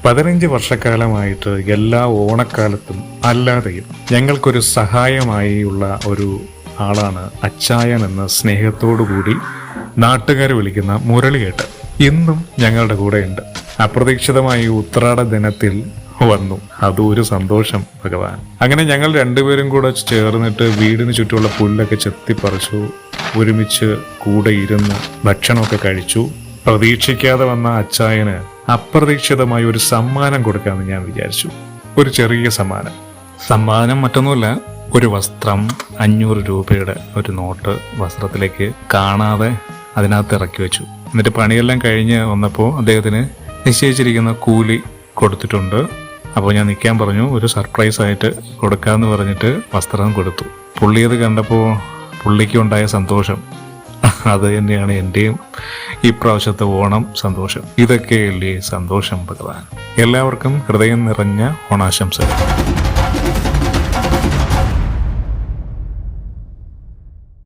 15 വർഷക്കാലമായിട്ട് എല്ലാ ഓണക്കാലത്തും അല്ലാതെയും ഞങ്ങൾക്കൊരു സഹായമായി ഉള്ള ഒരു ആളാണ് അച്ചായൻ എന്ന സ്നേഹത്തോടുകൂടി നാട്ടുകാർ വിളിക്കുന്ന മുരളിയേട്ടൻ. ഇന്നും ഞങ്ങളുടെ കൂടെ ഉണ്ട്. അപ്രതീക്ഷിതമായി ഉത്രാട ദിനത്തിൽ വന്നു. അതും ഒരു സന്തോഷം ഭഗവാൻ. അങ്ങനെ ഞങ്ങൾ രണ്ടുപേരും കൂടെ ചേർന്നിട്ട് വീടിന് ചുറ്റുമുള്ള പുല്ലൊക്കെ ചെത്തിപ്പറിച്ചു. ഒരുമിച്ച് കൂടെ ഇരുന്ന് ഭക്ഷണമൊക്കെ കഴിച്ചു. പ്രതീക്ഷിക്കാതെ വന്ന അച്ചായന് അപ്രതീക്ഷിതമായി ഒരു സമ്മാനം കൊടുക്കാമെന്ന് ഞാൻ വിചാരിച്ചു. ഒരു ചെറിയ സമ്മാനം മറ്റൊന്നുമില്ല, ഒരു വസ്ത്രം, 500 രൂപയുടെ ഒരു നോട്ട് വസ്ത്രത്തിലേക്ക് കാണാതെ അതിനകത്ത് ഇറക്കി വെച്ചു. എന്നിട്ട് പണിയെല്ലാം കഴിഞ്ഞ് വന്നപ്പോൾ അദ്ദേഹത്തിന് നിശ്ചയിച്ചിരിക്കുന്ന കൂലി കൊടുത്തിട്ടുണ്ട്. അപ്പോൾ ഞാൻ നിൽക്കാൻ പറഞ്ഞു, ഒരു സർപ്രൈസ് ആയിട്ട് കൊടുക്കാമെന്ന് പറഞ്ഞിട്ട് വസ്ത്രം കൊടുത്തു. പുള്ളി അത് കണ്ടപ്പോൾ പുള്ളിക്കുണ്ടായ സന്തോഷം അത് തന്നെയാണ് എൻ്റെയും ഈ പ്രാവശ്യത്തെ ഓണം സന്തോഷം. ഇതൊക്കെയല്ലേ സന്തോഷം ഭഗവാൻ. എല്ലാവർക്കും ഹൃദയം നിറഞ്ഞ ഓണാശംസകൾ.